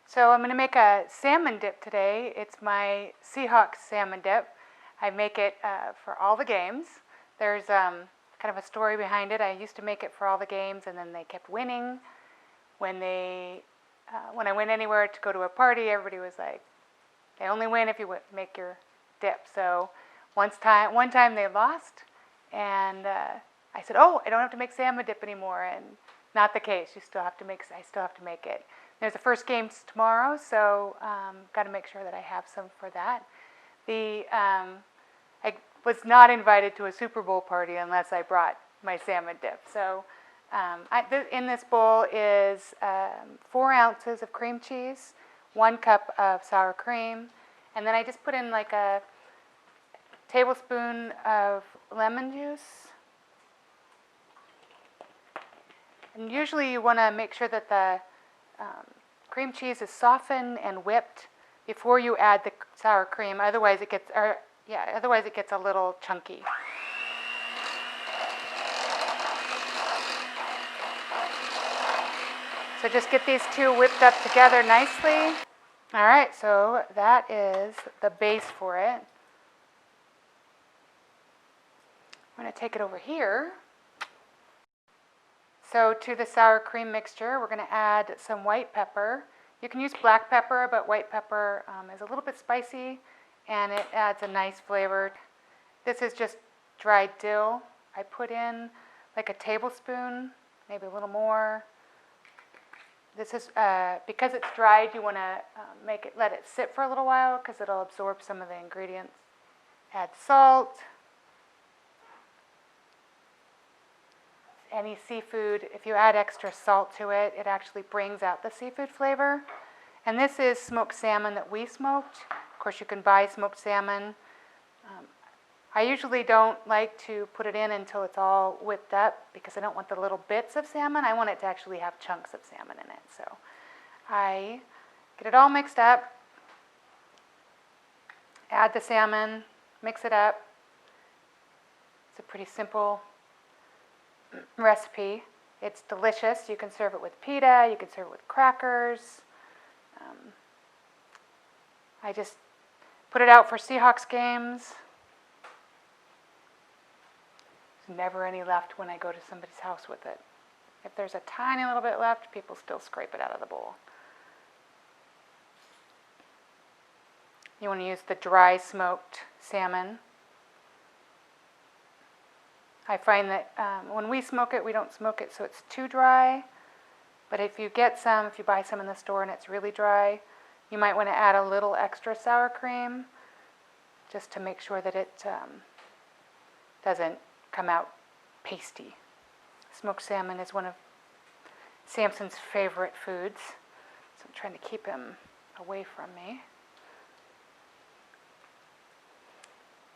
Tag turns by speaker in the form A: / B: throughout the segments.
A: So I'm going to make a salmon dip today. It's my Seahawks salmon dip. I make it for all the games. There's kind of a story behind it. I used to make it for all the games, and then they kept winning. When I went anywhere to go to a party, everybody was like, "They only win if you make your dip." So one time they lost, and I said, "Oh, I don't have to make salmon dip anymore." And not the case. I still have to make it. There's the first games tomorrow, so got to make sure that I have some for that. I was not invited to a Super Bowl party unless I brought my salmon dip. So in this bowl is 4 ounces of cream cheese, 1 cup of sour cream, and then I just put in like a tablespoon of lemon juice. And usually you want to make sure that the cream cheese is softened and whipped before you add the sour cream. Otherwise it gets a little chunky. So just get these two whipped up together nicely. All right, so that is the base for it. I'm going to take it over here. So to the sour cream mixture, we're going to add some white pepper. You can use black pepper, but white pepper is a little bit spicy, and it adds a nice flavor. This is just dried dill. I put in like a tablespoon, maybe a little more. This is because it's dried. You want to let it sit for a little while because it'll absorb some of the ingredients. Add salt. Any seafood, if you add extra salt to it, it actually brings out the seafood flavor. And this is smoked salmon that we smoked. Of course, you can buy smoked salmon. I usually don't like to put it in until it's all whipped up because I don't want the little bits of salmon. I want it to actually have chunks of salmon in it. So I get it all mixed up, add the salmon, mix it up. It's a pretty simple recipe. It's delicious. You can serve it with pita, you can serve it with crackers. I just put it out for Seahawks games. There's never any left when I go to somebody's house with it. If there's a tiny little bit left, people still scrape it out of the bowl. You want to use the dry smoked salmon. I find that when we smoke it, we don't smoke it so it's too dry. But if you buy some in the store and it's really dry, you might want to add a little extra sour cream just to make sure that it doesn't come out pasty. Smoked salmon is one of Samson's favorite foods, so I'm trying to keep him away from me.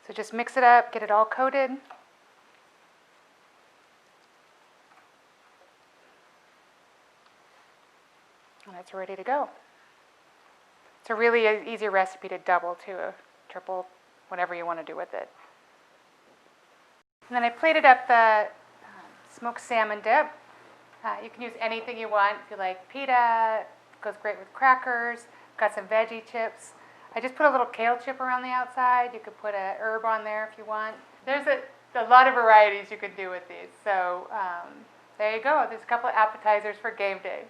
A: So just mix it up, get it all coated. And it's ready to go. It's a really easy recipe to double to triple, whatever you want to do with it. And then I plated up the smoked salmon dip. You can use anything you want. If you like pita, it goes great with crackers. Got some veggie chips. I just put a little kale chip around the outside. You could put a herb on there if you want. There's a lot of varieties you can do with these. So there you go. There's a couple of appetizers for game day.